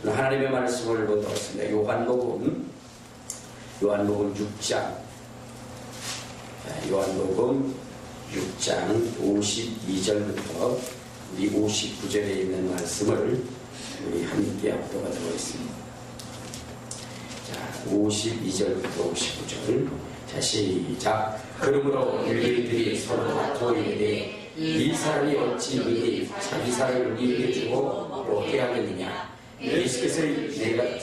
하나님의 말씀을 보도록 하겠습니다. 요한복음 6장, 요한복음 6장 52절부터 우리 59절에 있는 말씀을 우리 함께 합독하도록 하겠습니다. 자, 52절부터 59절. 자, 시작. 그러므로 너희들이 서로 다투이되 이 사람이 어찌 너희 자기 살을 우리에게 주고 얻게 하겠느냐. 예수께서 내가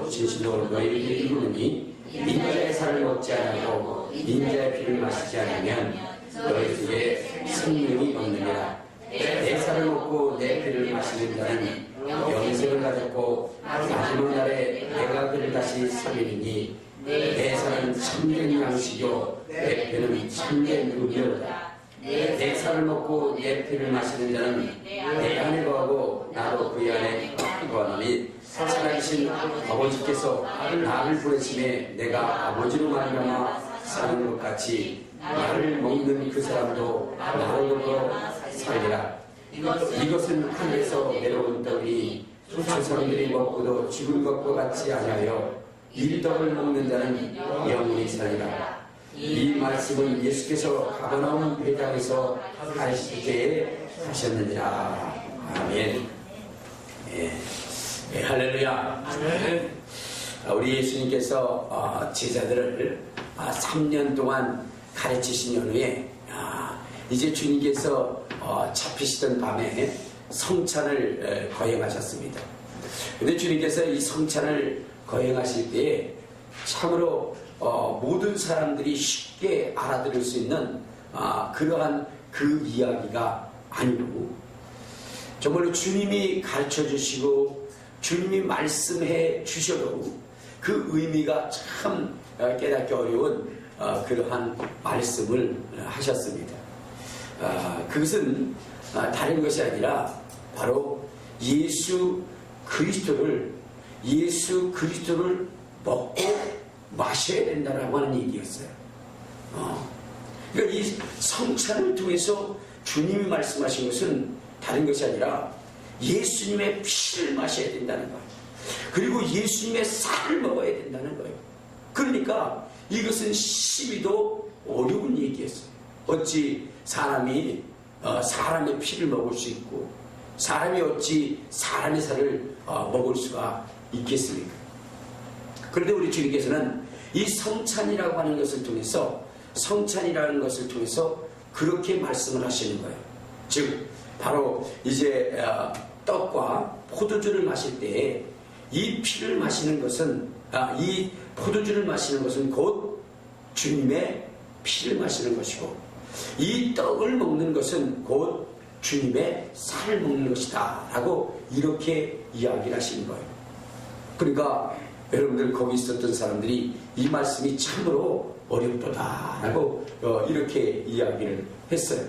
진실로 너희에게 이르노니 인자의 살을 먹지 아니하고 인자의 피를 마시지 않으면 너희에게 생명이 없느니라. 내 살을 먹고 내 피를 마시는 자는 영생을 가졌고 마지막 날에 내가 그를 다시 살리니 내 살은 참된 양식이요 내 피는 참된 음료다. 내 살을 먹고 내 피를 마시는 자는 내 안에 거하고 나도 그의 안에 거하노니 살아계신 아버지께서 나를 보내심에 내가 아버지로 말미암아 사는 것 같이 나를 먹는 그 사람도 나로 더불어 살리라. 이것은 하늘에서 내려온 떡이니 저 사람들이 먹고도 죽은 것과 같지 아니하여 이 떡을 먹는 자는 영원히 살리라. 이 말씀은 예수께서 가버나움 회당에서 하실 때에 하셨느니라. 아멘. 할렐루야. 우리 예수님께서 제자들을 3년 동안 가르치신 연후에 이제 주님께서 잡히시던 밤에 성찬을 거행하셨습니다. 근데 주님께서 이 성찬을 거행하실 때에 참으로 모든 사람들이 쉽게 알아들을 수 있는 그러한 그 이야기가 아니고 정말로 주님이 가르쳐 주시고 주님이 말씀해 주셔도 그 의미가 참 깨닫기 어려운 그러한 말씀을 하셨습니다. 그것은 다른 것이 아니라 바로 예수 그리스도를 먹고 마셔야 된다라고 하는 얘기였어요. 그러니까 이 성찬을 통해서 주님이 말씀하신 것은 다른 것이 아니라 예수님의 피를 마셔야 된다는 거예요. 그리고 예수님의 살을 먹어야 된다는 거예요. 그러니까 이것은 심히도 어려운 얘기였어요. 어찌 사람이 사람의 피를 먹을 수 있고 사람이 어찌 사람의 살을 먹을 수가 있겠습니까? 그런데 우리 주님께서는 이 성찬이라고 하는 것을 통해서 그렇게 말씀을 하시는 거예요. 즉 바로 이제 떡과 포도주를 마실 때에 이 피를 마시는 것은 이 포도주를 마시는 것은 곧 주님의 피를 마시는 것이고 이 떡을 먹는 것은 곧 주님의 살을 먹는 것이다 라고 이렇게 이야기를 하시는 거예요. 그러니까 여러분들 거기 있었던 사람들이 이 말씀이 참으로 어렵다 라고 이렇게 이야기를 했어요.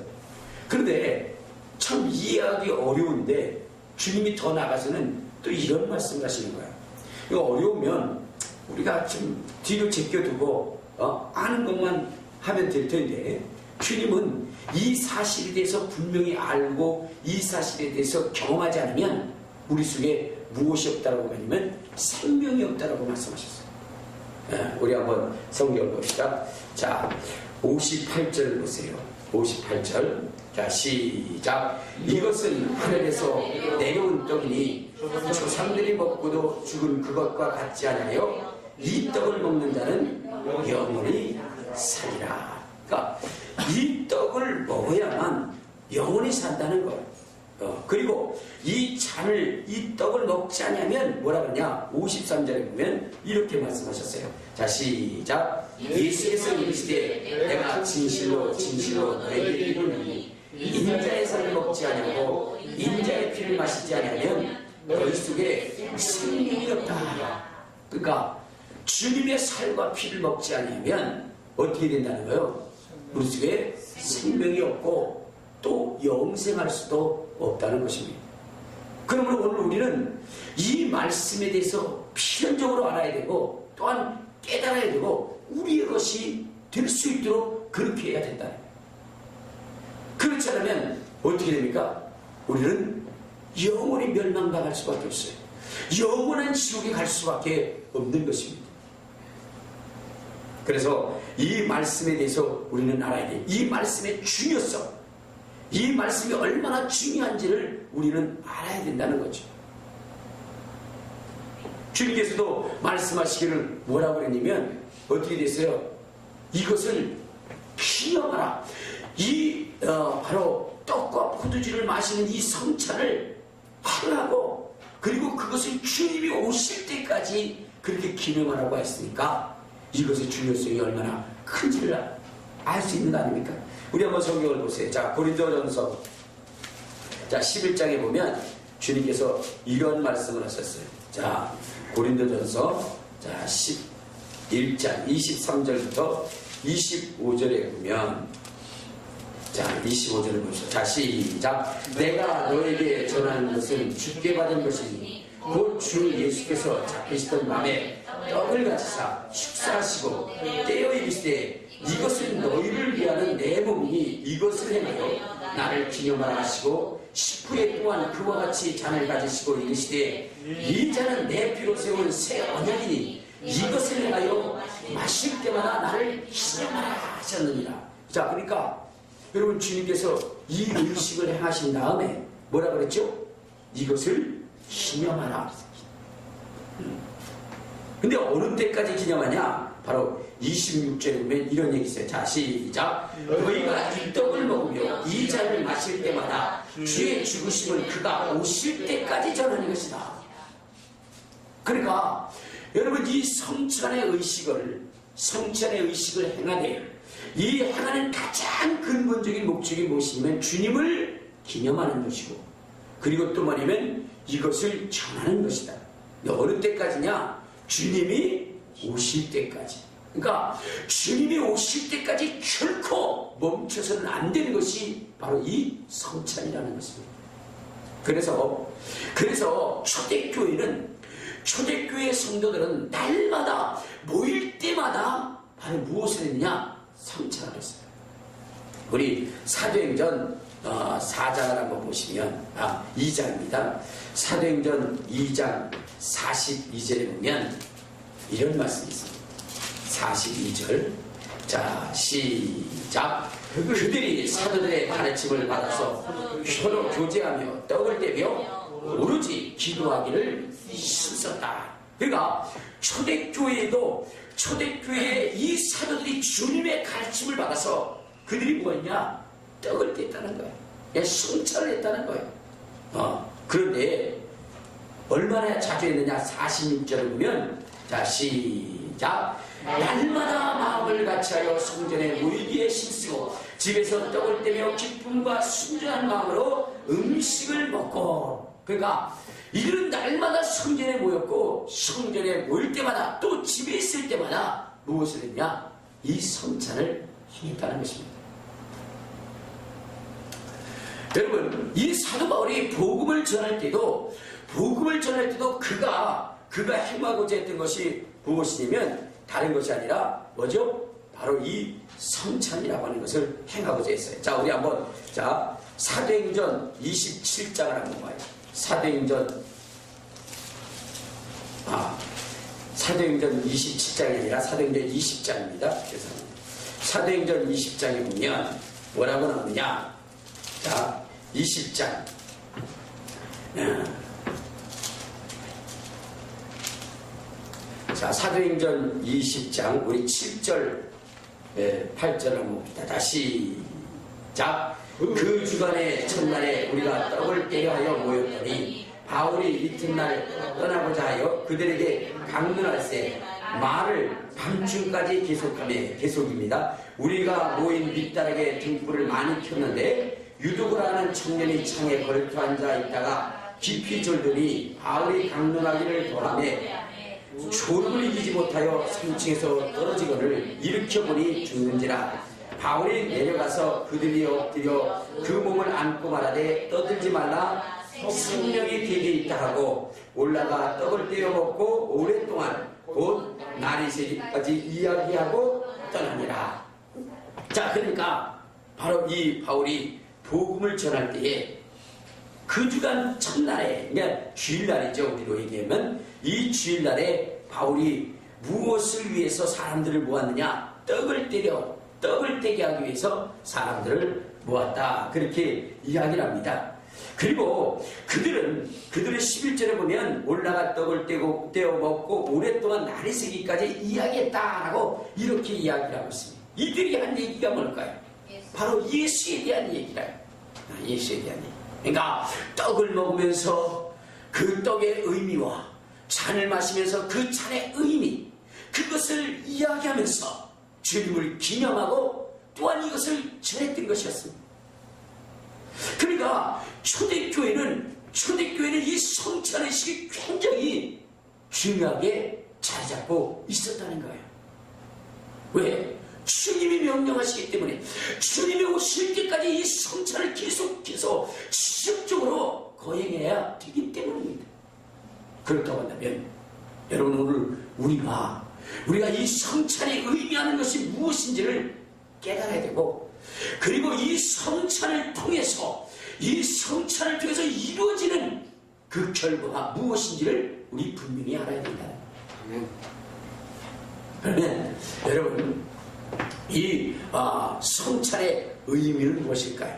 그런데 참 이해하기 어려운데 주님이 더 나가서는 또 이런 말씀을 하시는 거예요. 이거 어려우면 우리가 좀 뒤로 제껴두고 아는 것만 하면 될 텐데 주님은 이 사실에 대해서 분명히 알고 이 사실에 대해서 경험하지 않으면 우리 속에 무엇이 없다라고 하냐면 생명이 없다라고 말씀하셨어요. 우리 한번 성경을 봅시다. 자, 58절 보세요. 58절. 자, 시작. 이것은 하늘에서 내려온 떡이니 조상들이 먹고도 죽은 그것과 같지 않아요. 이 떡을 먹는 자는 영원히 살리라. 그러니까 이 떡을 먹어야만 영원히 산다는 거예요. 그리고 이 떡을 먹지 않으면 뭐라 그러냐? 53절에 보면 이렇게 말씀하셨어요. 자, 시작. 예수께서 이르시되 내가 진실로 너희에게 이르노니 인자의 살을 먹지 아니하고 인자의 피를 마시지 않으면 너희 속에 생명이 없다. 그러니까 주님의 살과 피를 먹지 않으면 어떻게 된다는 거예요? 우리 속에 생명이 없고 또 영생할 수도 없다는 것입니다. 그러므로 오늘 우리는 이 말씀에 대해서 필연적으로 알아야 되고 또한 깨달아야 되고 우리의 것이 될 수 있도록 그렇게 해야 된다. 그렇지 않으면 어떻게 됩니까? 우리는 영원히 멸망당할 수밖에 없어요. 영원한 지옥에 갈 수밖에 없는 것입니다. 그래서 이 말씀에 대해서 우리는 알아야 돼요. 이 말씀의 중요성, 이 말씀이 얼마나 중요한지를 우리는 알아야 된다는 거죠. 주님께서도 말씀하시기를 뭐라고 그랬냐면 어떻게 됐어요? 이것을 기념하라. 바로 떡과 포도주를 마시는 이 성찬을 행하고, 그리고 그것을 주님이 오실 때까지 그렇게 기념하라고 했으니까 이것의 중요성이 얼마나 큰지를 알 수 있는 거 아닙니까? 우리 한번 성경을 보세요. 자, 고린도전서 11장에 보면 주님께서 이런 말씀을 하셨어요. 자, 고린도전서 11장 23절부터 25절에 보면, 자, 25절을 보시죠. 자, 시작. 내가 너에게 전하는 것은 주께 받은 것이니 곧 주 예수께서 잡히시던 밤에 떡을 가지사 축사하시고 떼어 이르시되 이것은 너희를 위하는 내 몸이니 이것을 행하여 나를 기념하라 하시고 10후에 또한 그와 같이 잔을 가지시고 이르시되 이 잔은 내 피로 세운 새 언약이니 이것을 행하여 마실 때마다 나를 기념하라 하셨느니라. 자, 그러니까 여러분, 주님께서 이 의식을 행하신 다음에 뭐라 그랬죠? 이것을 기념하라. 근데 어느 때까지 기념하냐? 바로 26절에 보면 이런 얘기 있어요. 자, 시작. 너희가 이 떡을 먹으며 이 잔을 마실 때마다 주의 죽으심을 그가 오실 때까지 전하는 것이다. 그러니까 여러분, 이 성찬의 의식을 행하되, 이 행하는 가장 근본적인 목적이 무엇이냐면 주님을 기념하는 것이고, 그리고 또 뭐냐면 이것을 전하는 것이다. 어느 때까지냐? 주님이 오실 때까지. 그러니까 주님이 오실 때까지 결코 멈춰서는 안 되는 것이 바로 이 성찬이라는 것입니다. 그래서 초대교회 성도들은 날마다 모일 때마다 바로 무엇을 했냐? 성찬을 했어요. 우리 사도행전 4장을 한번 보시면 2장입니다. 사도행전 2장 42절에 보면 이런 말씀이 있습니다. 42절. 자, 시작. 그들이 사도들의 가르침을 받아서 서로 교제하며 떡을 떼며 오로지 기도하기를 힘썼다. 그러니까 초대교회에 이 사도들이 주님의 가르침을 받아서 그들이 뭐였냐? 떡을 뗐다는 거예요. 성찬을 했다는 거예요. 그런데 얼마나 자주 했느냐? 46절을 보면, 자, 시작. 날마다 마음을 같이하여 성전에 모이기에 힘쓰고 집에서 떡을 떼며 기쁨과 순전한 마음으로 음식을 먹고. 그러니까 이들은 날마다 성전에 모였고, 성전에 모일 때마다 또 집에 있을 때마다 무엇을 했냐? 이 성찬을 행했다는 것입니다. 여러분, 이 사도 바울이 복음을 전할 때도 그가 행하고자 했던 것이 무엇이냐면 다른 것이 아니라 뭐죠? 바로 이 성찬이라고 하는 것을 행하고자 했어요. 자, 우리 한번 사도행전 27장을 한번 봐요. 사도행전 27장이 아니라 사도행전 20장입니다. 죄송합니다. 사도행전 20장에 보면 뭐라고 나오느냐? 자, 20장. 자, 사도행전 20장 우리 7절 8절 한번 봅니다. 다시 시작. 그 주간의 첫날에 우리가 떡을 떼려 하여 모였더니 바울이 이튿날 떠나고자 하여 그들에게 강론할세 말을 밤중까지 계속입니다. 우리가 모인 밑다락에 등불을 많이 켰는데 유독을 하는 청년이 창에 걸터 앉아 있다가 깊이 졸더니 바울이 강론하기를 더하매 졸음을 이기지 못하여 3층에서 떨어지거늘 일으켜보니 죽는지라. 바울이 내려가서 그들이 엎드려 그 몸을 안고 말하되 떠들지 말라 생명이 되게 있다 하고 올라가 떡을 떼어 먹고 오랫동안 곧 날이 새기까지 이야기하고 떠나니라. 자, 그러니까 바로 이 바울이 복음을 전할 때에 그 주간 첫날에, 그러니까 주일날이죠. 우리로 얘기하면 이 주일날에 바울이 무엇을 위해서 사람들을 모았느냐? 떡을 떼게 하기 위해서 사람들을 모았다. 그렇게 이야기를 합니다. 그리고 그들은 11절에 보면 올라가 떡을 떼어 먹고 오랫동안 날이 새기까지 이야기했다라고 이렇게 이야기를 하고 있습니다. 이들이 한 얘기가 뭘까요? 바로 예수에 대한 얘기라요. 예수에 대한 얘기. 그러니까 떡을 먹으면서 그 떡의 의미와 잔을 마시면서 그 잔의 의미, 그것을 이야기하면서 주님을 기념하고 또한 이것을 전했던 것이었습니다. 그러니까 초대교회는 이 성찬의식이 굉장히 중요하게 자리 잡고 있었다는 거예요. 왜? 주님이 명령하시기 때문에, 주님이 오실 때까지 이 성찬을 계속해서 지속적으로 거행해야 되기 때문입니다. 그렇다고 한다면 여러분, 오늘 우리가 이 성찬이 의미하는 것이 무엇인지를 깨달아야 되고, 그리고 이 성찬을 통해서 이루어지는 그 결과가 무엇인지를 우리 분명히 알아야 된다. 그러면 여러분, 이 성찬의 의미는 무엇일까요?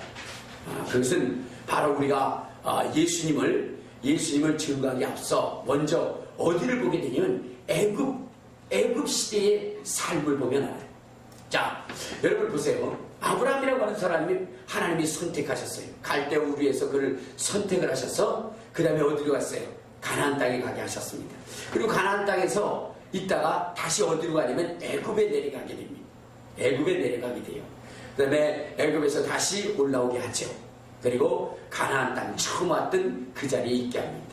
그것은 바로 우리가 예수님을 증거하기 앞서 먼저 어디를 보게 되냐면 애굽 시대의 삶을 보면 알아요. 자, 여러분 보세요. 아브라함이라고 하는 사람이 하나님이 선택하셨어요. 갈대우 위에서 그를 선택을 하셔서 그 다음에 어디로 갔어요? 가나안 땅에 가게 하셨습니다. 그리고 가나안 땅에서 있다가 다시 어디로 가냐면 애굽에 내려가게 됩니다. 애굽에 내려가게 돼요. 그 다음에 애굽에서 다시 올라오게 하죠. 그리고 가나안 땅 처음 왔던 그 자리에 있게 합니다.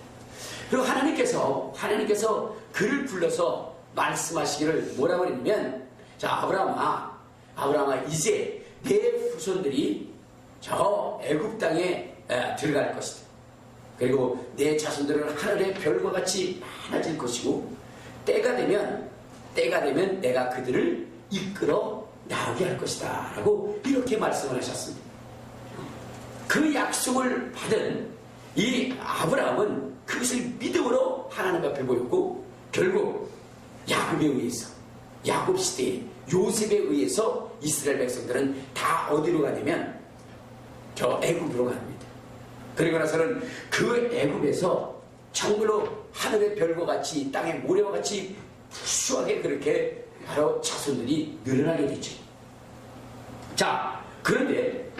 그리고 하나님께서 그를 불러서 말씀하시기를 뭐라고 했냐면, 자, 아브라함아, 이제 내 후손들이 저 애굽 땅에 들어갈 것이다. 그리고 내 자손들은 하늘의 별과 같이 많아질 것이고, 때가 되면 내가 그들을 이끌어 나오게 할 것이다 라고 이렇게 말씀을 하셨습니다. 그 약속을 받은 이 아브라함은 그것을 믿음으로 하나님 앞에 보였고, 결국 야곱에 의해서, 야곱 시대에 요셉에 의해서 이스라엘 백성들은 다 어디로 가냐면 저 애굽으로 갑니다. 그리고 나서는 그 애굽에서 정말로 하늘의 별과 같이 땅의 모래와 같이 수하게 그렇게 바로 자손들이 늘어나게 되죠. 자, 그런데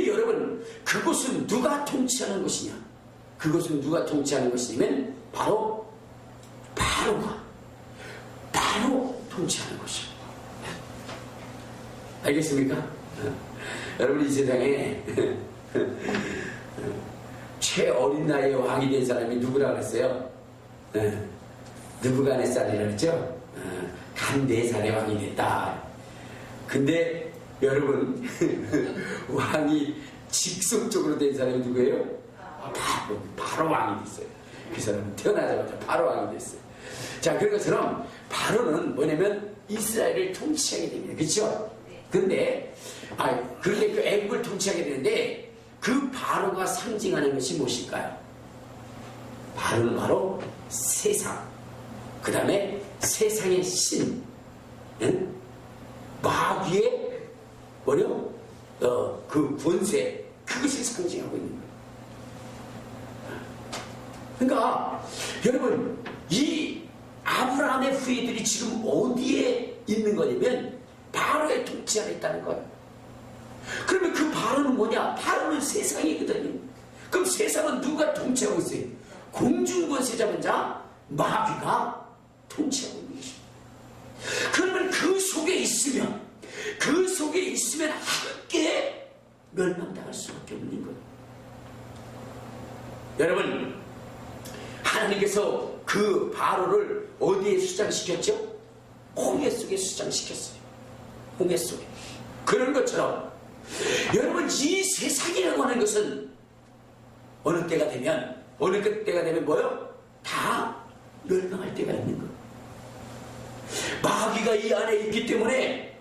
여러분, 그곳은 누가 통치하는 것이냐? 그것은 누가 통치하는 것이냐면 바로 통치하는 것이에요. 알겠습니까? 여러분, 이 세상에 최어린 나이에 왕이 된 사람이 누구라 그랬어요? 느부갓네살이라 그랬죠? 간 4살에 왕이 됐다. 근데 여러분, 왕이 직속적으로 된 사람이 누구예요? 바로 왕이 됐어요. 그 사람은 태어나자마자 바로 왕이 됐어요. 자, 그런 것처럼 바로는 뭐냐면 이스라엘을 통치하게 됩니다. 그렇죠? 근데 그런데 그 애국을 통치하게 되는데, 그 바로가 상징하는 것이 무엇일까요? 바로는 바로 세상, 그 다음에 세상의 신, 마귀의 그 권세, 그것이 상징하고 있는 거예요. 그러니까 여러분, 이 아브라함의 후예들이 지금 어디에 있는 거냐면 바로의 통치 안에 있다는 거예요. 그러면 그 바로는 뭐냐? 바로는 세상이거든요. 그럼 세상은 누가 통치하고 있어요? 공중권세 잡은 자 마귀가 통치하고 있는 것입니다. 그러면 그 속에 있으면 함께 멸망당할 수밖에 없는 거예요. 여러분, 하나님께서 그 바로를 어디에 수장시켰죠? 홍해 속에 수장시켰어요. 홍해 속에. 그런 것처럼 여러분, 이 세상이라고 하는 것은 어느 때가 되면 뭐요? 다 멸망할 때가 있는 거예요. 마귀가 이 안에 있기 때문에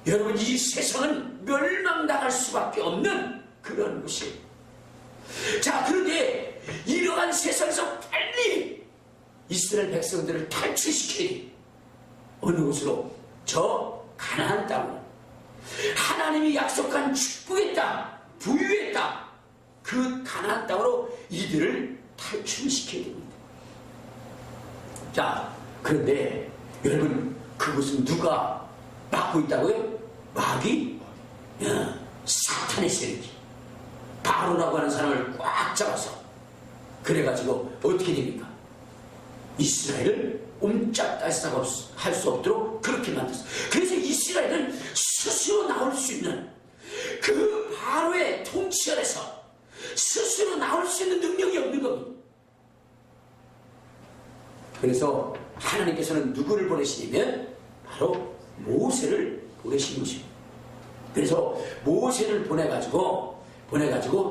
여러분, 이 세상은 멸망당할 수밖에 없는 그런 곳이에요. 자, 그런데 이러한 세상에서 빨리 이스라엘 백성들을 탈출시켜야 돼. 어느 곳으로? 저 가나안 땅으로. 하나님이 약속한 축복의 땅, 부유의 땅, 그 가나안 땅으로 이들을 탈출시켜야 됩니다. 자, 그런데 여러분, 그곳은 누가 막고 있다고요? 마귀? 사탄의 세력이 바로라고 하는 사람을 꽉 잡아서, 그래가지고 어떻게 됩니까? 이스라엘을 옴짝달싹 할 수 없도록 그렇게 만들었어요. 그래서 이스라엘은 스스로 나올 수 있는, 그 바로의 통치 아래서 스스로 나올 수 있는 능력이 없는 겁니다. 그래서 하나님께서는 누구를 보내시냐면 바로 모세를 보내신 것입니다. 그래서 모세를 보내가지고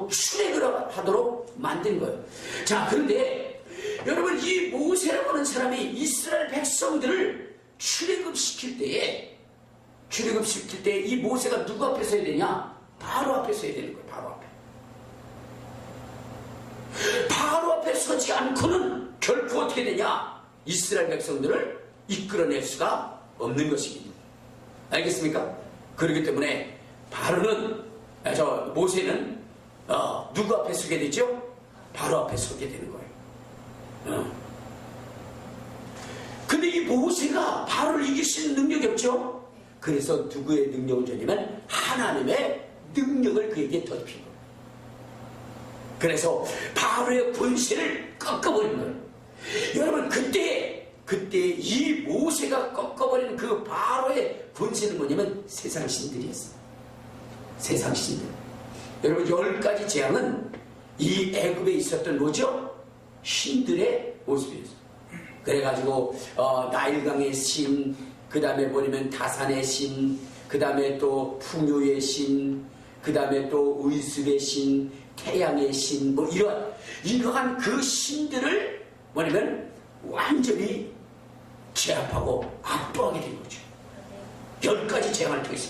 출애굽을 하도록 만든 거예요. 자, 그런데 여러분, 이 모세라고 하는 사람이 이스라엘 백성들을 출애굽시킬 때에 이 모세가 누구 앞에 서야 되냐? 바로 앞에 서야 되는 거예요. 바로 앞에 서지 않고는 결코 어떻게 되냐? 이스라엘 백성들을 이끌어낼 수가 없는 것입니다. 알겠습니까? 그렇기 때문에 모세는 누구 앞에 서게 되죠? 바로 앞에 서게 되는 거예요. 근데 이 모세가 바로를 이길 수 있는 능력이 없죠? 그래서 누구의 능력을 줬냐면 하나님의 능력을 그에게 덧입힌 거예요. 그래서 바로의 권세를 꺾어버린 거예요. 여러분, 그때 이 모세가 꺾어버린 그 바로의 권세는 뭐냐면 세상 신들이었어요. 세상 신들. 여러분, 10가지 재앙은 이 애굽에 있었던 뭐죠? 신들의 모습이었어요. 그래가지고 나일강의 신, 그 다음에 뭐냐면 다산의 신, 그 다음에 또 풍요의 신, 그 다음에 또 의술의 신, 태양의 신, 뭐 이러한 그 신들을 뭐냐면 완전히 제압하고 압도하게 된 거죠. 10가지 재앙을 통해서.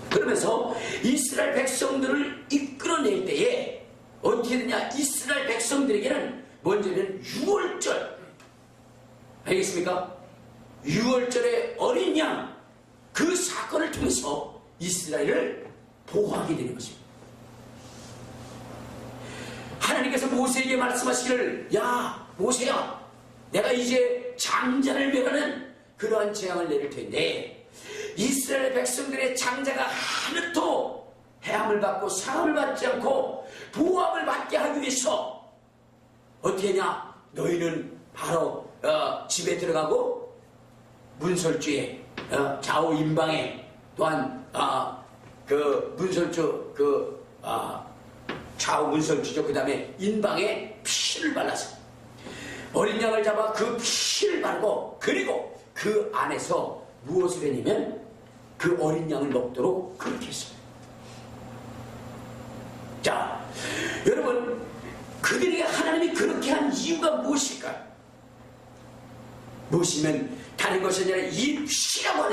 그러면서 이스라엘 백성들을 이끌어낼 때에 어떻게 되냐? 이스라엘 백성들에게는 먼저는 6월절, 알겠습니까? 6월절의 어린 양, 그 사건을 통해서 이스라엘을 보호하게 되는 것입니다. 하나님께서 모세에게 말씀하시기를, 야 모세야, 내가 이제 장자를 멸하는 그러한 재앙을 내릴 텐데 이스라엘 백성들의 장자가 하늘도 해함을 받고 상함을 받지 않고 보호함을 받게 하기 위해서 어떻게 하냐? 너희는 바로 집에 들어가고 문설주에 좌우 임방에 또한 그 문설주 좌우 문설주죠. 그 다음에 인방에 피를 발라서 어린 양을 잡아 그 피를 바르고, 그리고 그 안에서 무엇을 했냐면 그 어린 양을 먹도록 그렇게 했어요. 자, 여러분, 그들에게 하나님이 그렇게 한 이유가 무엇일까요? 무엇이면 다른 것이 아니라 이 피라고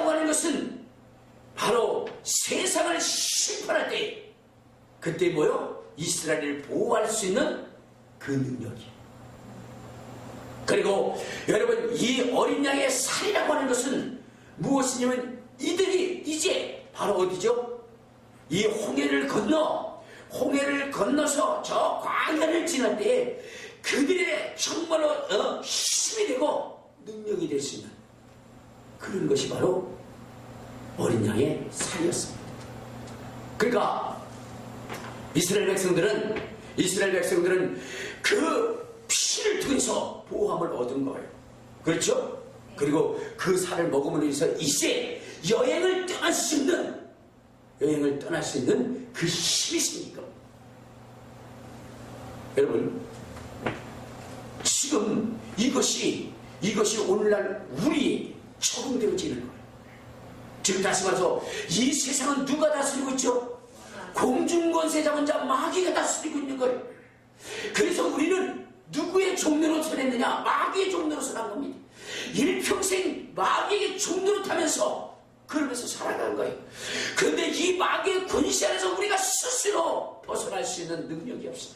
하는 것은 바로 세상을 심판할 때, 그때 뭐요? 이스라엘을 보호할 수 있는 그 능력이에요. 그리고 여러분, 이 어린 양의 살이라고 하는 것은 무엇이냐면 이들이 이제 바로 어디죠? 이 홍해를 건너서 저 광야를 지날 때에 그들의 정말로 힘이 되고 능력이 될 수 있는 그런 것이 바로 어린 양의 살이었습니다. 그러니까 이스라엘 백성들은 그 피를 통해서 보호함을 얻은 거예요. 그렇죠? 그리고 그 살을 먹음으로 해서 이제 여행을 떠날 수 있는 그 힘이 생긴 겁니다. 여러분, 지금 이것이 오늘날 우리에게 적용되어지는 거예요. 지금 다시 말해서 이 세상은 누가 다스리고 있죠? 공중권세자인 자 마귀가 다스리고 있는 거예요. 그래서 우리는 누구의 종로로 선했느냐? 마귀의 종로로 선한 겁니다. 일평생 마귀에게 종로로 타면서 그러면서 살아가는 거예요. 그런데 이 마귀의 권세 안에서 우리가 스스로 벗어날 수 있는 능력이 없어요.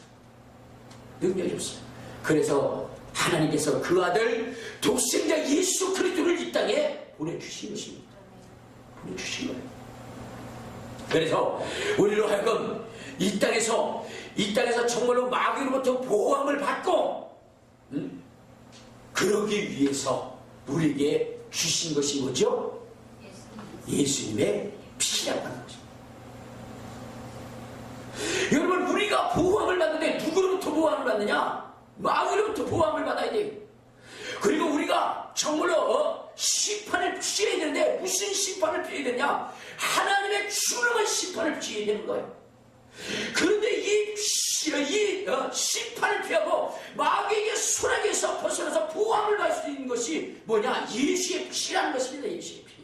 능력이 없어요. 그래서 하나님께서 그 아들 독생자 예수 그리스도를 이 땅에 보내주신 것입니다. 보내주신 거예요. 그래서 우리로 하여금 이 땅에서 정말로 마귀로부터 보호함을 받고 그러기 위해서 우리에게 주신 것이 뭐죠? 예수님의 피라고 하는 것입니다. 여러분, 우리가 보호함을 받는데 누구로부터 보호함을 받느냐? 마귀로부터 보호함을 받아야 돼요. 그리고 우리가 정말로 심판을 피해야 되는데 무슨 심판을 피해야 되냐? 하나님의 주름한 심판을 피해야 되는 거예요. 그런데 이 심판을 피하고 마귀에게 손아귀에서 벗어나서 보호함을 받을 수 있는 것이 뭐냐? 예수의 피라는 것입니다. 예수의 피.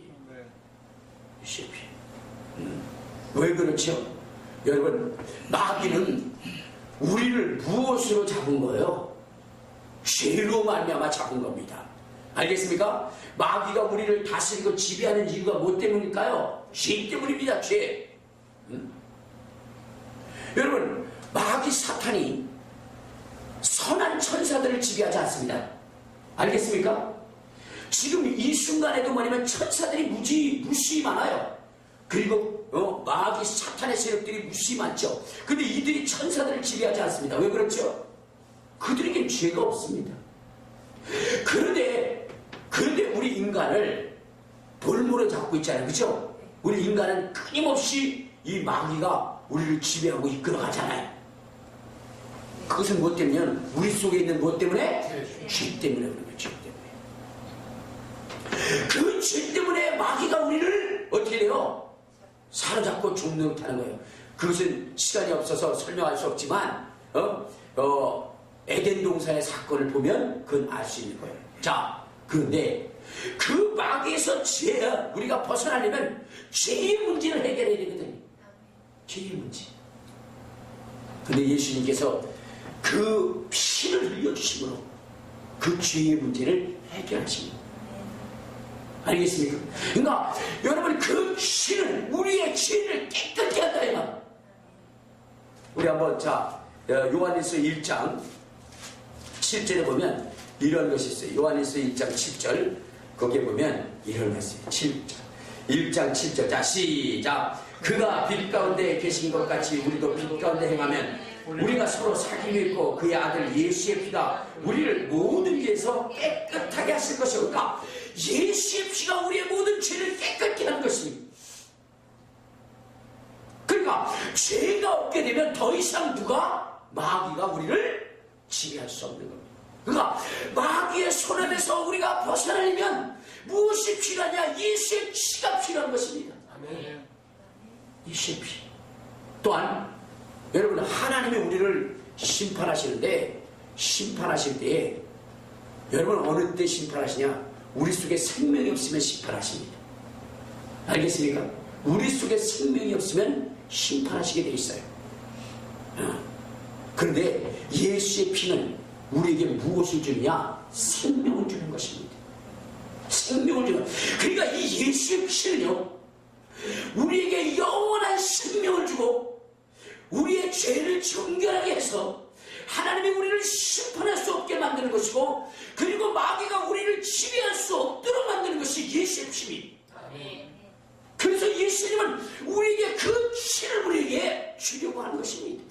예수의 피. 왜 그렇죠? 여러분, 마귀는 우리를 무엇으로 잡은 거예요? 죄로 말미암아 잡은 겁니다. 알겠습니까? 마귀가 우리를 다스리고 지배하는 이유가 뭐 때문일까요? 죄 때문입니다. 죄. 여러분, 마귀 사탄이 선한 천사들을 지배하지 않습니다. 알겠습니까? 지금 이 순간에도 뭐냐면 천사들이 무수히 많아요. 그리고 마귀 사탄의 세력들이 무수히 많죠. 근데 이들이 천사들을 지배하지 않습니다. 왜 그렇죠? 그들에겐 죄가 없습니다. 그런데 우리 인간을 볼모로 잡고 있잖아요. 그죠? 우리 인간은 끊임없이 이 마귀가 우리를 지배하고 이끌어가잖아요. 그것은 무엇 때문이냐면 우리 속에 있는 무엇 때문에? 죄 때문에 그런 거예요. 죄 때문에. 그 죄 때문에 마귀가 우리를 어떻게 돼요? 사로잡고 종로 못하는 거예요. 그것은 시간이 없어서 설명할 수 없지만 에덴 동산의 사건을 보면 그건 알 수 있는 거예요. 자, 그런데 그 마귀에서 우리가 벗어나려면 죄의 문제를 해결해야 되거든요. 죄의 문제. 근데 예수님께서 그 피를 흘려주심으로 그 죄의 문제를 해결하십니다. 알겠습니까? 그러니까 여러분, 그 피는 우리의 죄를 깨끗게 한다 이 말. 우리 한번 요한일서 1장 7절에 보면 이런 것이 있어요. 요한일서 1장 7절 거기에 보면 이런 것이 있어요. 1장 7절. 자, 시작. 그가 빛 가운데 계신 것 같이 우리도 빛 가운데 행하면 우리가 서로 사귐이 있고 그의 아들 예수의 피가 우리를 모든 죄에서 깨끗하게 하실 것이요. 그러니까 예수의 피가 우리의 모든 죄를 깨끗게 하는 것입니다. 그러니까 죄가 없게 되면 더 이상 마귀가 우리를 지배할 수 없는 겁니다. 그러니까 마귀의 손안에서 우리가 벗어나려면 무엇이 필요하냐? 예수의 피가 필요한 것입니다. 아멘. 예수의 피. 또한 여러분, 하나님이 우리를 심판하실 때 여러분 어느 때 심판하시냐? 우리 속에 생명이 없으면 심판하십니다. 알겠습니까? 우리 속에 생명이 없으면 심판하시게 돼 있어요. 그런데 예수의 피는 우리에게 무엇을 주느냐? 생명을 주는 것입니다. 생명을 주는. 그러니까 이 예수의 피는요, 우리에게 영원한 생명을 주고 우리의 죄를 정결하게 해서 하나님이 우리를 심판할 수 없게 만드는 것이고, 그리고 마귀가 우리를 지배할 수 없도록 만드는 것이 예수의 피입니다. 그래서 예수님은 우리에게 그 피를 우리에게 주려고 하는 것입니다.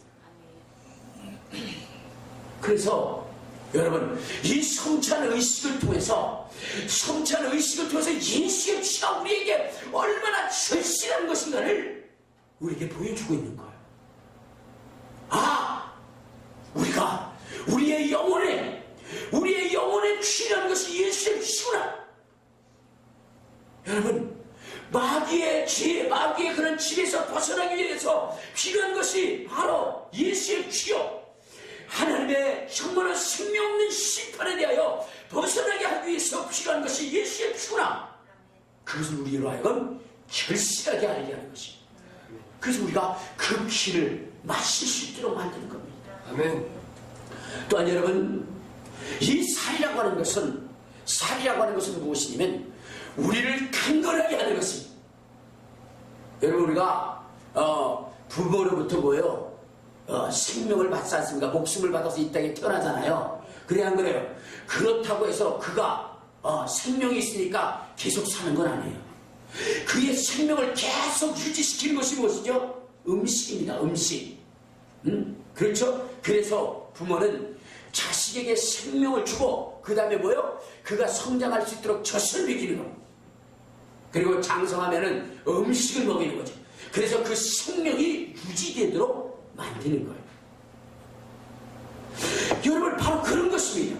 그래서 여러분, 이 성찬 의식을 통해서 예수의 피가 우리에게 얼마나 절실한 것인가를 우리에게 보여주고 있는 거예요. 우리의 영혼에 필요한 것이 예수의 피구나. 여러분, 마귀의 그런 집에서 벗어나기 위해서 필요한 것이 바로 예수의 피요. 하나님의 정말로 생명 없는 심판에 대하여 벗어나게 하기 위해서 필요한 것이 예수의 피구나. 그것을 우리로 하여금 절실하게 알게 하는 것입니다. 그래서 우리가 그 피를 마실 수 있도록 만드는 겁니다. 아멘. 또한 여러분, 이 살이라고 하는 것은 무엇이냐면 우리를 강건하게 하는 것입니다. 여러분 우리가 부모로부터 뭐예요? 생명을 받지 않습니까? 목숨을 받아서 이 땅에 태어나잖아요. 그래 안 그래요? 그렇다고 해서 그가 생명이 있으니까 계속 사는 건 아니에요. 그의 생명을 계속 유지시키는 것이 무엇이죠? 음식입니다. 음식. 그렇죠? 그래서 부모는 자식에게 생명을 주고 그 다음에 뭐요? 그가 성장할 수 있도록 젖을 먹이는 겁니다. 그리고 장성하면은 음식을 먹이는 거죠. 그래서 그 생명이 유지되도록 만드는 거예요. 여러분 바로 그런 것입니다.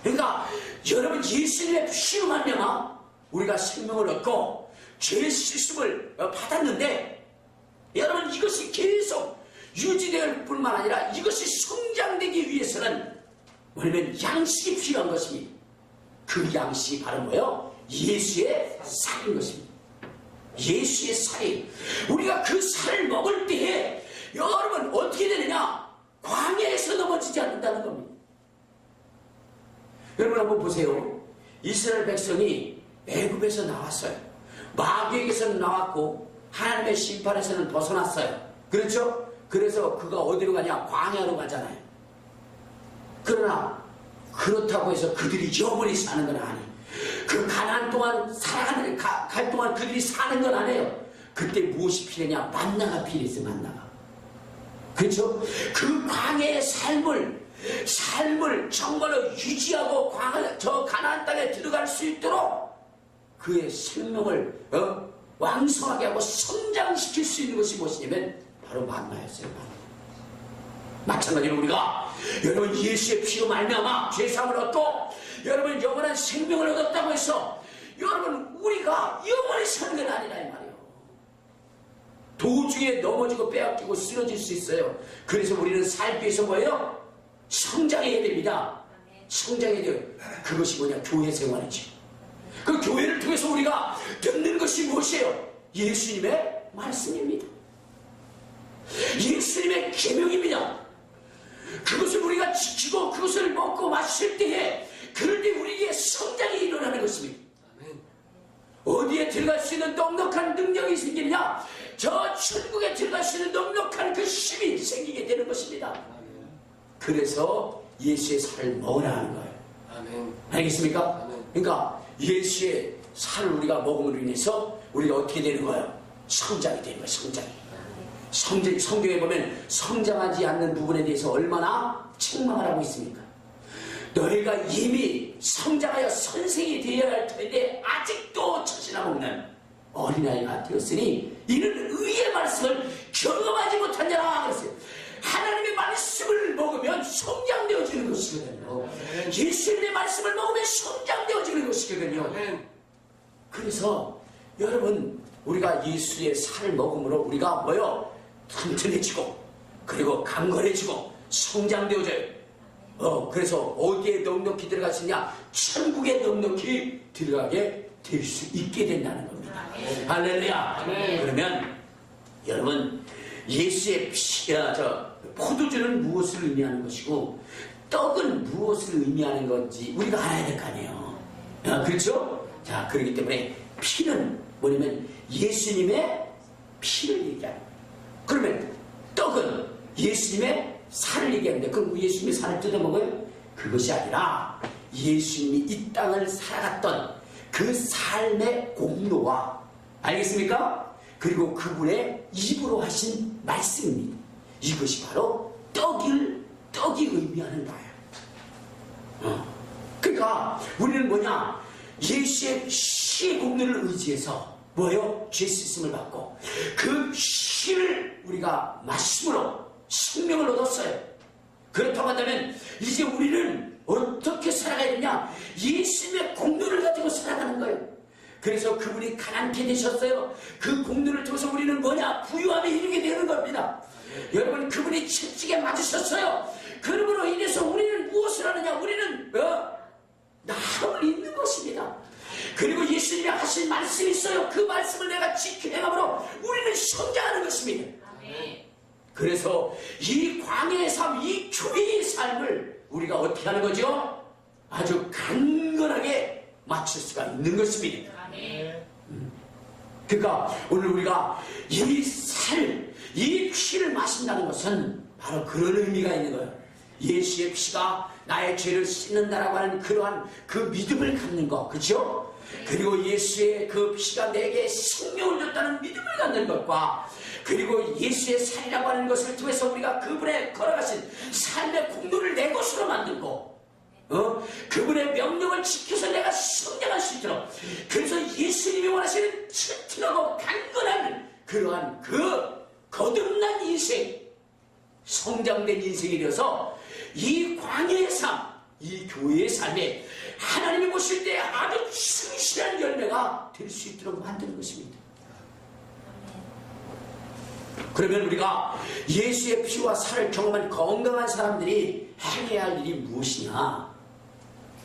그러니까 여러분 예수님의 피로 말미암아 우리가 생명을 얻고 죄의 씻음을 받았는데 여러분 이것이 계속 유지될 뿐만 아니라 이것이 성장되기 위해서는 뭐냐면 양식이 필요한 것입니다. 그 양식이 바로 뭐예요? 예수의 살인 것입니다. 예수의 살인. 우리가 그 살을 먹을 때에 여러분 어떻게 되느냐? 광야에서 넘어지지 않는다는 겁니다. 여러분 한번 보세요. 이스라엘 백성이 애굽에서 나왔어요. 마귀에게서는 나왔고 하나님의 심판에서는 벗어났어요. 그렇죠? 그래서 그가 어디로 가냐? 광야로 가잖아요. 그러나 그렇다고 해서 그들이 영원히 사는 건 아니에요. 그 가나안 동안 살아가는 갈 동안 그들이 사는 건 아니에요. 그때 무엇이 필요하냐? 만나가 필요했어요. 만나가. 그렇죠? 그 광야의 삶을 정말로 유지하고 저 가나안 땅에 들어갈 수 있도록 그의 생명을 왕성하게 하고 성장시킬 수 있는 것이 무엇이냐면 바로 만나였어요. 마찬가지로 우리가 여러분 예수의 피로 말미암아 죄사함을 얻고 여러분 영원한 생명을 얻었다고 해서 여러분 우리가 영원히 사는 건 아니라 이 말이에요. 도중에 넘어지고 빼앗기고 쓰러질 수 있어요. 그래서 우리는 살기 위해서 뭐예요? 성장해야 됩니다. 성장해야 돼요. 그것이 뭐냐? 교회 생활이죠. 그 교회를 통해서 우리가 듣는 것이 무엇이에요? 예수님의 말씀입니다. 예수님의 계명입니다. 그것을 우리가 지키고 그것을 먹고 마실 때에 그럴 때 우리에게 성장이 일어나는 것입니다. 어디에 들어갈 수 있는 넉넉한 능력이 생기느냐? 저 천국에 들어갈 수 있는 넉넉한 그 힘이 생기게 되는 것입니다. 그래서 예수의 살을 먹으라 하는 거예요. 아멘. 알겠습니까? 아멘. 그러니까 예수의 살을 우리가 먹음으로 인해서 우리가 어떻게 되는 거예요? 성장이 되는 거예요. 성장이. 성경에 보면 성장하지 않는 부분에 대해서 얼마나 책망을 하고 있습니까? 너희가 이미 성장하여 선생이 되어야 할 텐데 아직도 처신하고 없는 어린아이가 되었으니 이는 의의 말씀을 경험하지 못하느라 그랬어요. 하나님의 말씀을 먹으면 성장되어지는 것이거든요. 예수님의 말씀을 먹으면 성장되어지는 것이거든요. 그래서 여러분 우리가 예수의 살을 먹음으로 우리가 뭐요? 튼튼해지고 그리고 강건해지고 성장되어져요. 그래서 어디에 넉넉히 들어갈 수 있냐? 천국에 넉넉히 들어가게 될 수 있게 된다는 겁니다. 할렐루야. 그러면 여러분 예수의 포도주는 무엇을 의미하는 것이고 떡은 무엇을 의미하는 건지 우리가 알아야 될 거 아니에요. 그렇죠? 자, 그렇기 때문에 피는 뭐냐면 예수님의 피를 얘기하는 거예요. 그러면 떡은 예수님의 살을 얘기하는데 그럼 예수님의 살을 뜯어먹어요? 그것이 아니라 예수님이 이 땅을 살아갔던 그 삶의 공로와 알겠습니까? 그리고 그분의 입으로 하신 말씀입니다. 이것이 바로 떡이 의미하는 거예요. 그러니까 우리는 뭐냐? 예수의 피의 공로를 의지해서 뭐예요? 죄 씻음을 받고 그 피를 우리가 마심으로 생명을 얻었어요. 그렇다고 한다면 이제 우리는 어떻게 살아가야 되냐? 예수님의 공로를 가지고 살아가는 거예요. 그래서 그분이 가난케 되셨어요. 그 공로를 통해서 우리는 뭐냐? 부유함에 이르게 되는 겁니다. 여러분 그분이 채찍에 맞으셨어요. 그러므로 인해서 우리는 무엇을 하느냐? 우리는 나음을 잇는 것입니다. 그리고 예수님이 하신 말씀이 있어요. 그 말씀을 내가 지켜 행함으로 우리는 성장하는 것입니다. 그래서 이 광야의 삶, 이 교회의 삶을 우리가 어떻게 하는 거죠? 아주 강건하게 맞출 수가 있는 것입니다. 그러니까 오늘 우리가 이 살, 이 피를 마신다는 것은 바로 그런 의미가 있는 거예요. 예수의 피가 나의 죄를 씻는다라고 하는 그러한 그 믿음을 갖는 것, 그렇죠? 그리고 예수의 그 피가 내게 생명을 줬다는 믿음을 갖는 것과, 그리고 예수의 살이라고 하는 것을 통해서 우리가 그분의 걸어가신 삶의 공로를 내 것으로 만들고, 그분의 명령을 지켜서 내가 성장할 수 있도록, 그래서 예수님이 원하시는 튼튼하고 강건한 그러한 그 거듭난 인생, 성장된 인생이 되어서 이 광야의 삶, 이 교회의 삶에 하나님이 보실 때 아주 충실한 열매가 될 수 있도록 만드는 것입니다. 그러면 우리가 예수의 피와 살을 경험한 건강한 사람들이 행해야 할 일이 무엇이냐?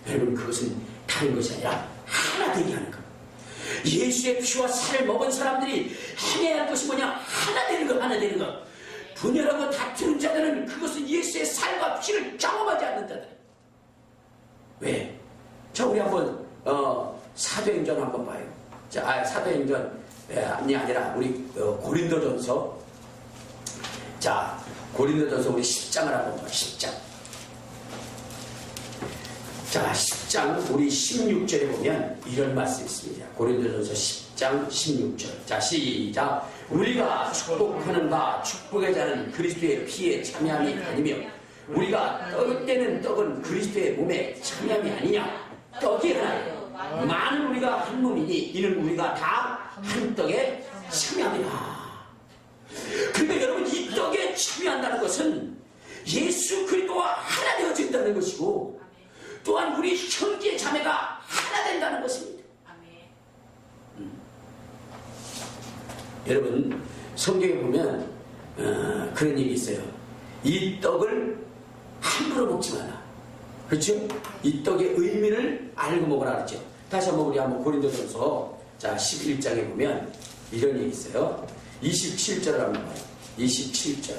여러분, 그것은 다른 것이 아니라 하나 되게 하는 것. 예수의 피와 살을 먹은 사람들이 행해야 할 것이 뭐냐? 하나 되는 것, 하나 되는 것. 분열하고 다투는 자들은 그것은 예수의 살과 피를 경험하지 않는 자들. 왜? 자, 우리 한번 사도행전 한번 봐요. 자, 사도행전이 아니라 우리 고린도전서. 자, 고린도전서 우리 10장을 한번 봐요. 10장. 자, 10장 우리 16절에 보면 이런 말씀이 있습니다. 고린도전서 10장 16절. 자, 시작. 우리가 축복하는 바 축복의 자는 그리스도의 피에 참여함이 아니며, 우리가 떡을 떼는 떡은 그리스도의 몸에 참여함이 아니냐. 떡이 하나요. 많은 우리가 한 몸이니 이는 우리가 다 한 떡에 참여함이라. 그러니까 여러분, 이 떡에 참여한다는 것은 예수 그리스도와 하나 되어진다는 것이고, 또한 우리 형제 자매가 하나 된다는 것입니다. 여러분, 성경에 보면 그런 얘기 있어요. 이 떡을 함부로 먹지 마라. 그렇죠? 이 떡의 의미를 알고 먹으라 그랬죠. 다시 한번 우리 한번 고린도전서 자 11장에 보면 이런 얘기 있어요. 27절을 한번 봐요. 27절.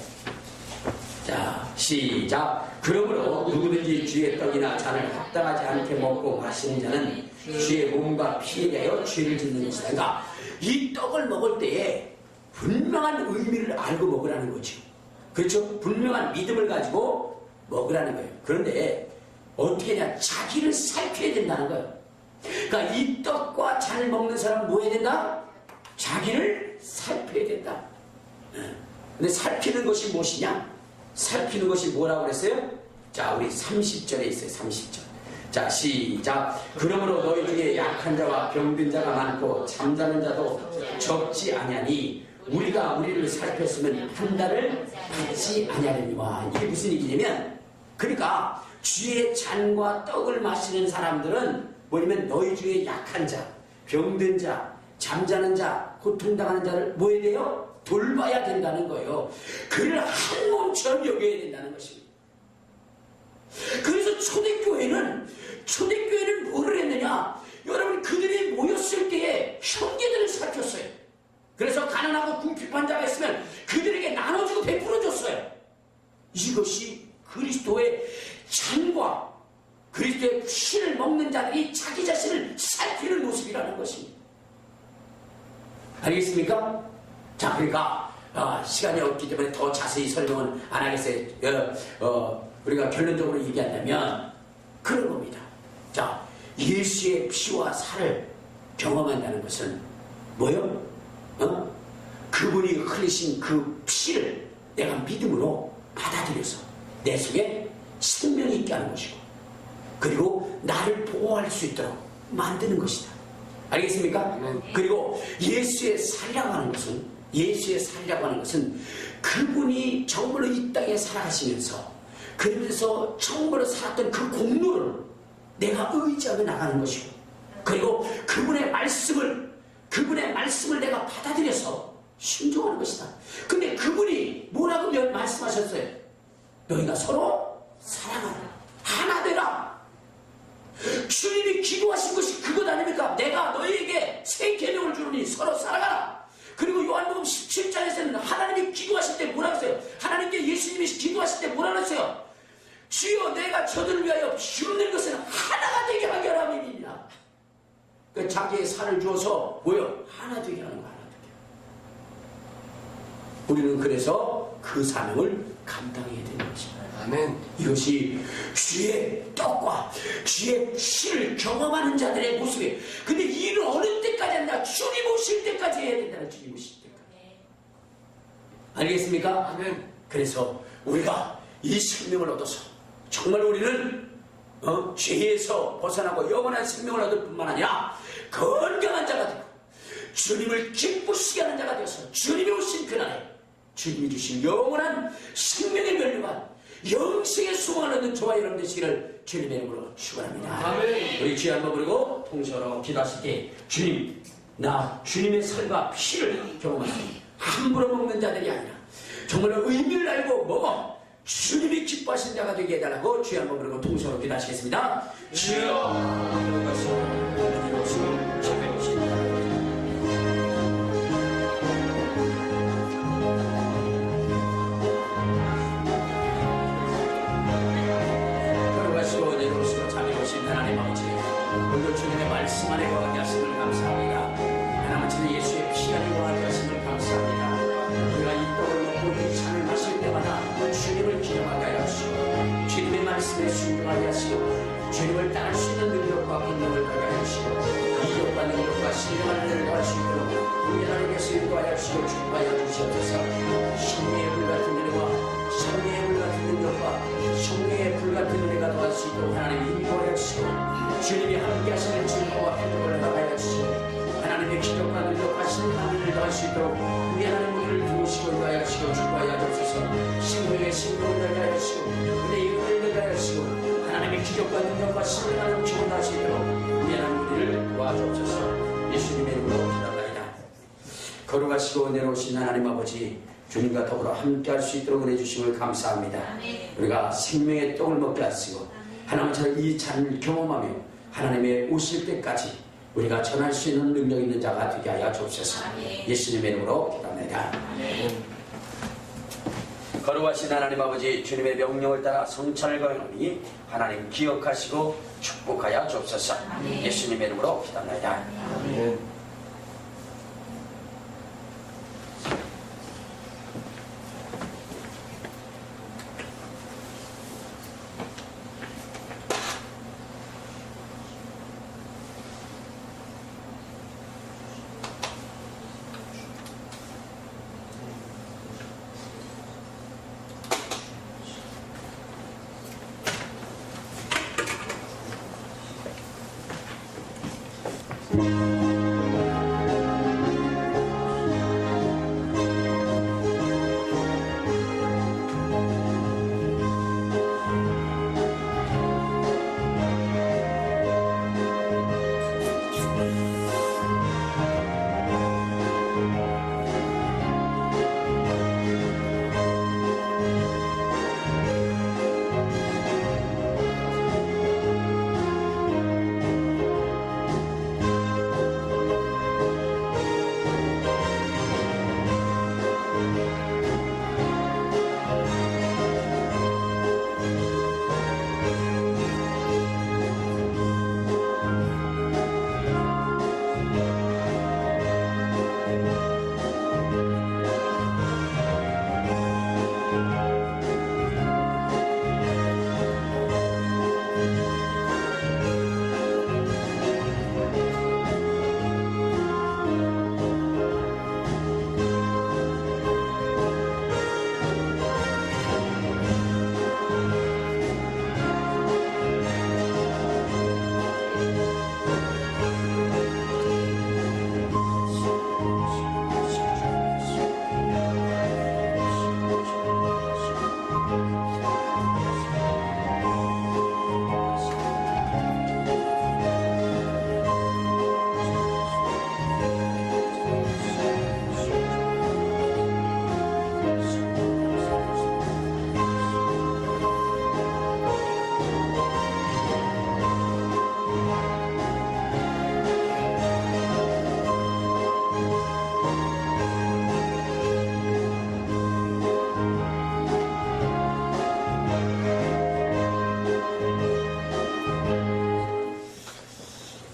자, 시작. 그러므로 누구든지 주의 떡이나 잔을 합당하지 않게 먹고 마시는 자는 주의 몸과 피에 대하여 죄를 짓는 것이다. 그러니까 이 떡을 먹을 때에 분명한 의미를 알고 먹으라는 거죠. 그렇죠? 분명한 믿음을 가지고 먹으라는 거예요. 그런데 어떻게 하냐? 자기를 살펴야 된다는 거예요. 그러니까 이 떡과 잔을 먹는 사람은 뭐 해야 된다? 자기를 살펴야 된다. 근데 살피는 것이 무엇이냐? 살피는 것이 뭐라고 그랬어요? 자, 우리 30절에 있어요. 30절. 자, 시작. 그러므로 너희 중에 약한 자와 병든 자가 많고 잠자는 자도 적지 아니하니 우리가 우리를 살폈으면 한 달을 받지 아니하려니와. 이게 무슨 얘기냐면, 그러니까 주의 잔과 떡을 마시는 사람들은 뭐냐면 너희 중에 약한 자, 병든 자, 잠자는 자, 고통당하는 자를 뭐 해야 돼요? 돌봐야 된다는 거예요. 그를 한 몸처럼 여겨야 된다는 것입니다. 그래서 초대교회는 뭐를 했느냐? 여러분, 그들이 모였을 때에 형제들을 살폈어요. 그래서 가난하고 궁핍한 자가 있으면 그들에게 나눠주고 베풀어줬어요. 이것이 그리스도의 잔과 그리스도의 피를 먹는 자들이 자기 자신을 살피는 모습이라는 것입니다. 알겠습니까? 자, 그러니까 시간이 없기 때문에 더 자세히 설명은 안 하겠어요. 우리가 결론적으로 얘기한다면 그런 겁니다. 자, 예수의 피와 살을 경험한다는 것은 뭐요? 그분이 흘리신 그 피를 내가 믿음으로 받아들여서 내 속에 생명이 있게 하는 것이고, 그리고 나를 보호할 수 있도록 만드는 것이다. 알겠습니까? 그리고 예수의 살이라고 하는 것은 그분이 정말로 이 땅에 살아가시면서 그러면서 정말로 살았던 그 공로를 내가 의지하며 나가는 것이고, 그리고 그분의 말씀을 내가 받아들여서 순종하는 것이다. 근데 그분이 뭐라고 말씀하셨어요? 너희가 서로 사랑하라. 하나 되라. 주님이 기도하신 것이 그것 아닙니까? 내가 너희에게 새 계명을 주노니 서로 사랑하라. 그리고 요한복음 17장에서는 하나님이 기도하실 때 뭐라고 했어요? 하나님께 예수님이 기도하실 때 뭐라고 했어요? 주여, 내가 저들을 위하여 비웃는 것은 하나가 되게 하게 하라. 그 자기의 살을 주어서 뭐요? 하나 되게 하는 거야. 우리는 그래서 그 사명을 감당해야 되는 것입니다. 아멘. 이것이 주의 떡과 주의 피를 경험하는 자들의 모습이에요. 근데 이는 어느 때까지 한다? 주님 오실 때까지 해야 된다는, 주님 오실 때까지. 알겠습니까? 아멘. 그래서 우리가 이 생명을 얻어서 정말 우리는 죄에서 벗어나고 영원한 생명을 얻을 뿐만 아니라 건강한 자가 되고 주님을 기쁘시게 하는 자가 되어서 주님이 오신 그날에 주님이 주신 영원한 생명의 면류관 영생의 소망을 얻는 저와 여러분 되시기를 주님의 이름으로 축원합니다. 아멘. 우리 주여 한번 부르고 통성으로 기도하실 때 주님, 나 주님의 살과 피를 경험하니 함부로 먹는 자들이 아니라 정말 의미를 알고 먹어 주님이 기뻐하신 자가 되게 해달라고 주여 한번 부르고 통성으로 기도하시겠습니다. 주여 하나님 아버지, 오늘 주님의 말씀 안에 거하게 하심을 감사합니다. 하나님 아버지, 예수의 피 안에 거하게 하심을 감사합니다. 우리가 이 떡을 먹고 이 잔을 마실 때마다 주님을 기억하게 하여 주시고 주님의 말씀에 순종하게 하시고 주님을 따를 수 있는 능력과 권능을 받게 하여 주시고 이 욕과 능력과 신령한 은혜를 더할 수 있도록 우리 하나님께서 인도하여 주시고 축복하여 주시옵소서. 성령의 불 같은 은혜와 성령의 불 같은 능력과 성령의 불 같은 은혜가 더할 수 있도록 하나님 인도하여 주시고 주님이 함께 하시는 증거와 기도를 나가여 주시고 하나님의 기적과 능력과 신령한 은혜를 더할 수 있도록 우리 하나님 우리를 도우시고 인도하여 주시고 축복하여 주옵소서. 생명의 생명을 나게 하여 주시고 은혜의 은혜를 나게 하여 주시고 하나님의 기적과 능력과 신령한 음식을 더할 수 있도록 우리 하나님 우리를 도와주옵소서. 예수님의 이름으로 기도합니다. 거룩하시고 내려오신 하나님 아버지, 주님과 더불어 함께 할 수 있도록 은혜 주심을 감사합니다. 우리가 생명의 떡을 먹게 하시고 하나님처럼 이 잔을 경험하며 하나님의 오실 때까지 우리가 전할 수 있는 능력 있는 자가 되게 하여 주옵소서. 예수님의 이름으로 기도합니다. 거룩하신 하나님 아버지, 주님의 명령을 따라 성찬을 거행하니 하나님 기억하시고 축복하여 주옵소서. 예수님의 이름으로 기도합니다.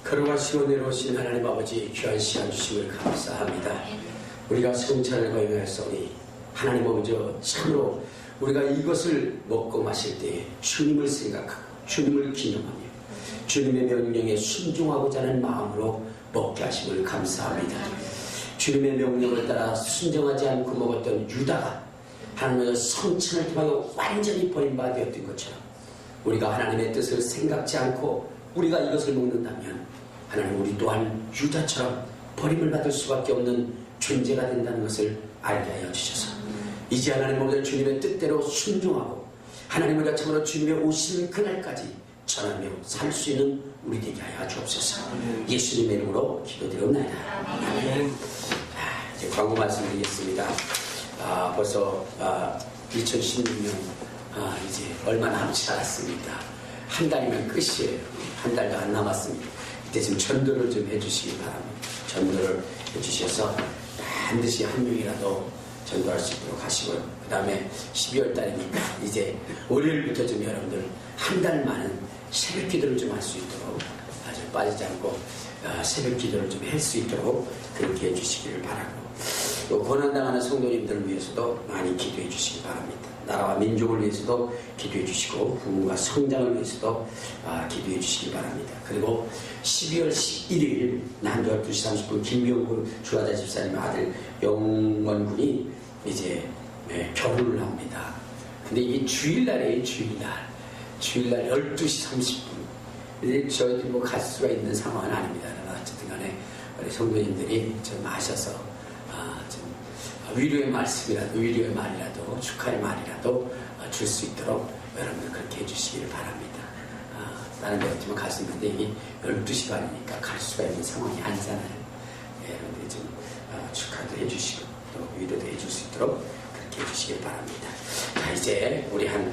거룩하시고 내려오신 하나님 아버지, 귀한 시간 주심을 감사합니다. 우리가 성찬을 거행하였으니 하나님 아버지 참으로 우리가 이것을 먹고 마실 때 주님을 생각하고 주님을 기념하며 주님의 명령에 순종하고자 하는 마음으로 먹게 하심을 감사합니다. 주님의 명령을 따라 순종하지 않고 먹었던 유다가 하나님의 성천을 통하여 완전히 버림받았던 것처럼 우리가 하나님의 뜻을 생각지 않고 우리가 이것을 먹는다면 하나님 우리 또한 유다처럼 버림을 받을 수밖에 없는 존재가 된다는 것을 알게 하여 주셔서 이제 하나님 모든 주님의 뜻대로 순종하고 하나님을 참으로 주님의 오시는 그날까지 전하며 살 수 있는 우리 되게 하여 주옵소서. 예수님의 이름으로 기도드리옵나이다. 아멘. 이제 광고 말씀드리겠습니다. 벌써 2016년 이제 얼마 남지 않았습니다. 한 달이면 끝이에요. 한 달도 안 남았습니다. 이때 좀 전도를 좀 해주시기 바랍니다. 전도를 해주셔서 반드시 한 명이라도 전도할 수 있도록 하시고요. 그 다음에 12월 달이니까 이제 월요일부터 좀 여러분들 한 달 많은 새벽 기도를 좀 할 수 있도록 아주 빠지지 않고 새벽 기도를 좀 할 수 있도록 그렇게 해주시기를 바라고, 또 고난당하는 성도님들을 위해서도 많이 기도해 주시기 바랍니다. 나라와 민족을 위해서도 기도해 주시고 부모가 성장을 위해서도 기도해 주시기 바랍니다. 그리고 12월 11일 난 12시 30분 김명구 주하자 집사님의 아들 영원군이 이제 결혼을 합니다. 근데 이게 주일날이에요. 주일날 12시 30분. 근데 저희들이 뭐 갈 수가 있는 상황은 아닙니다. 어쨌든 간에 우리 성도님들이 좀 아셔서 좀 위로의 말씀이라도, 위로의 말이라도, 축하의 말이라도 줄 수 있도록 여러분들 그렇게 해주시기를 바랍니다. 다른 데 같으면 갈 수 있는데 이게 12시 반이니까 갈 수가 있는 상황이 아니잖아요. 여러분들이 좀 축하도 해주시고 또 위로도 해줄 수 있도록 그렇게 해주시길 바랍니다. 자, 이제 우리 한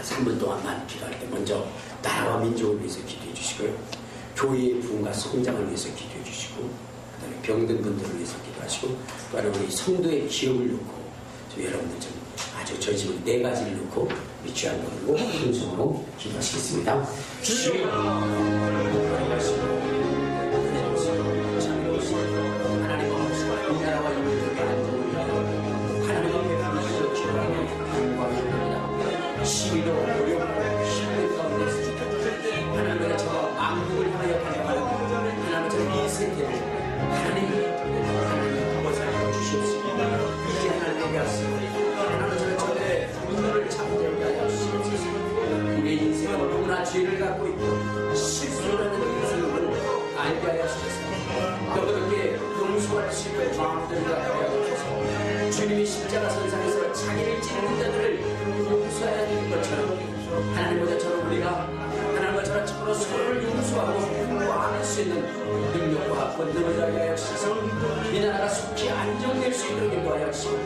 3분 동안만 기도할 때 먼저 나라와 민족을 위해서 기도해 주시고요. 교회의 부흥과 성장을 위해서 기도해 주시고, 그 다음에 병든 분들을 위해서 기도하시고, 또 하나 우리 성도의 기업을 놓고 여러분들 좀 아주 저희 집은 4가지를 놓고 위치한 걸로 순서로 기도하시겠습니다. 주여 하나님 아버지, 이 나라와 이 민족의 안정을 위하여 하나님 앞에 부르짖어 기도하며 간구합니다. 시위도 어렵고 힘든 가운데서 하나님의 저와 만국을 향하여 달려가는 하나님의 저 이 세계를 하나님 아버지를 주시옵시고, 이제 하나님의 말씀 하나님의 저의 눈을 잠들게 하여 주시옵소서. 우리의 인생은 너무나 죄를 갖고 있고 실수라는 인생을 알게 하여 주셔서 너그럽게 용서할 수 있는 마음들을 갖게 하여 주셔서 주님이 십자가 선상에서 자기를 찢는 자들을 용서해야 되는 것처럼 하나님보다 저는 우리가 하나님과 저는 참으로 서로를 용서하고 안할 수 있는 능력과 권능을 가게 하여 주셔서 이 나라가 속히 안정될 수 있도록 인도하여 주시고,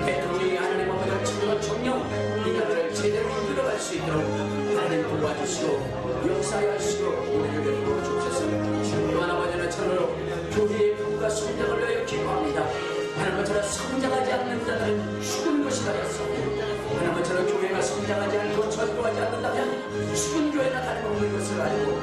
대통령이 하나님 아버지를 참으로 정령 이 나라를 제대로 이끌어갈 수 있도록 하나님 도와주시고 역사하여 주시고 우리를 베풀어 주옵소서. 또한 아버지는 참으로 교회의 부흥과 성장을 위하여 기도합니다. 하나님과 저는 성장하지 않는 자들은 죽은 것이라 했습니다. 하나님과 저는 교회가 성장하지 않고 전도하지 않는다면 죽은 교회나 다름없는 것을 알고,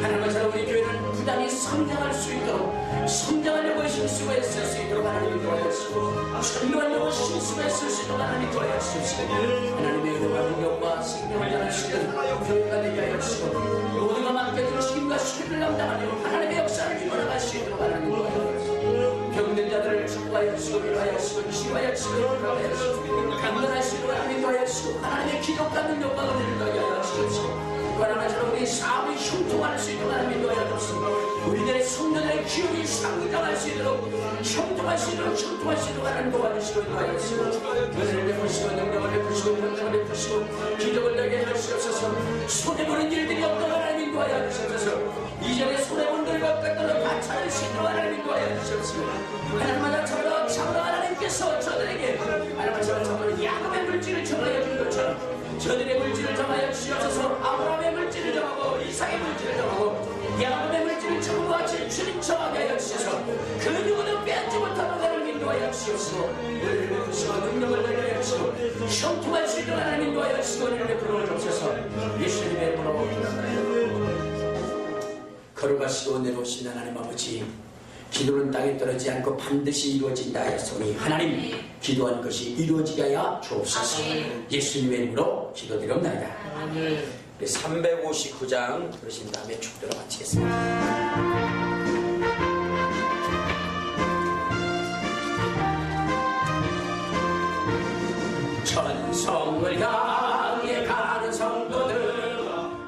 하나님과 저는 우리 교회는 부단히 성장할 수 있도록, 성장하려고 실수가 있을 수 있도록 하나님이 도와주시고, 전도하려고 실수가 있을 수 있도록 하나님이 도와주시고, 하나님의 은혜와 능력과 생명을 전하시는 교회가 되게 하여 주시고, 모두가 맡겨진 책임과 수리를 감당하며 하나님의 역사를 이끌어갈 수 있도록 하나님이 도와주시고, 병든 자들을 축복하여 주시고 위로하여 주시고 치유하여 주시고 위로하여 주시고 강건할 수 있도록 하나님이 도와여 주시고, 하나님의 기적과 능력과 은혜를 더하여 주시옵시고, 또 하나님처럼 우리 삶이 형통할 수 있도록 하나님이 도와여 주시고, 우리들의 성년의 기업이 상장할 수 있도록 형통할 수 있도록 하나님 도와주시고 도와여 주시고, 은혜를 베푸시고 능력을 베푸시고 권능을 베푸시고 기적을 되게 해 주시옵소서. 손해보는 일들이 없도록 하나님 도와여 주시옵소서. 이전에 손해본 들과 뺏도록 다 찾을 수 있도록 하나님 도와여 주시옵소서. 하나님마다 참으로 하나님께서 저들에게 하나님마다 참으로 야곱의 물질을 정하여 준 것처럼 저들의 물질을 정하여 주셔서 아브라함의 물질을 정하고 이삭의 물질을 정하고 야곱의 물질을 정하고 같이 주님 정하게 하여 주셔서 그 누구도 빼앗지 못하는 하나님 인도하여 주시옵시고, 은혜를 베푸시고 능력을 더하여 주시고 형통할 수 있도록 하나님 인도하여 주시고 은혜를 베풀어 주옵소서. 예수님의 이름으로 거룩하시고 내려오신 하나님 아버지, 기도는 땅에 떨어지지 않고 반드시 이루어진다 하였으니 하나님 기도한 것이 이루어지게 하여 주옵소서. 예수님의 이름으로 기도드립니다. 359장 그러신 다음에 축도로 마치겠습니다. 천성을 향해 가는 성도들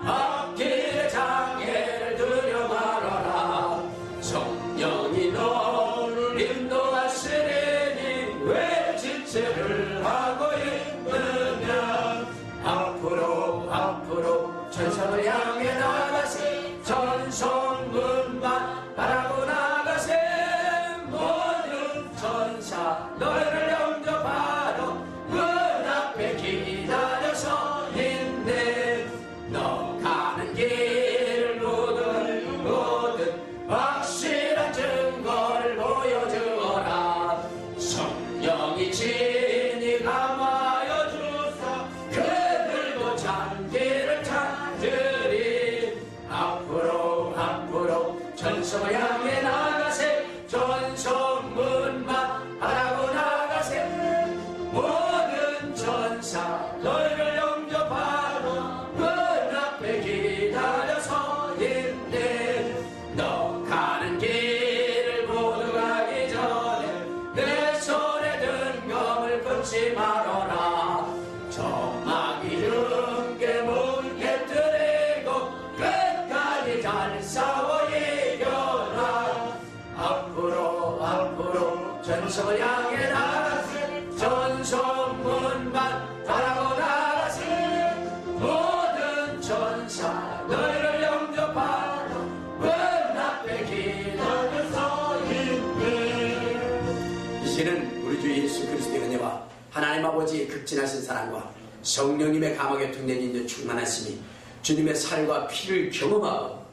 앞길의 장애를 두려 말아라. 성령이 너를 인도하시리니 왜 지체를 하고 있느냐. 앞으로 천성을 향해 나가세. 천성문만 바라고 나가세. 모든 천사 너희를 영접하러 문 앞에 기다려서 있네. 너 가는 길을 모든 확실한 증거를 보여주어라. 성령이 친히 감하여 주사 그들도 잔기를 찾으리. 앞으로 전성을 향해 나가세. 전성문만 바라고 나가세. 모든 천사 너희를 영접하러 문 앞에 기다려서 있네. 너 가는 길을 모두 가기 전에 내 손에 든 검을 끊지 말아라. 저마귀 흉계 뭉개 뜨리고 끝까지 잘 싸워 이겨라. 앞으로 전성을 향해 나가세. 전성문만 바라고 나가세. 모든 천사 너희를 영접하러 문 앞에 기다려서 있네. 이제는 우리 주 예수 그리스도의 은혜와 하나님 아버지의 극진하신 사랑과 성령님의 감화에 통내진 충만하심이 주님의 살과 피를 경험하고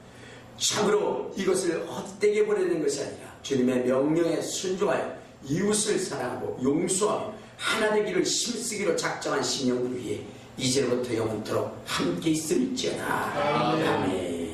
참으로 이것을 헛되게 보내는 것이 아니라 주님의 명령에 순종하여 이웃을 사랑하고 용서하며 하나 되기를 힘쓰기로 작정한 신령을 위해 이제로부터 영원토록 함께 있을지어다. 아멘.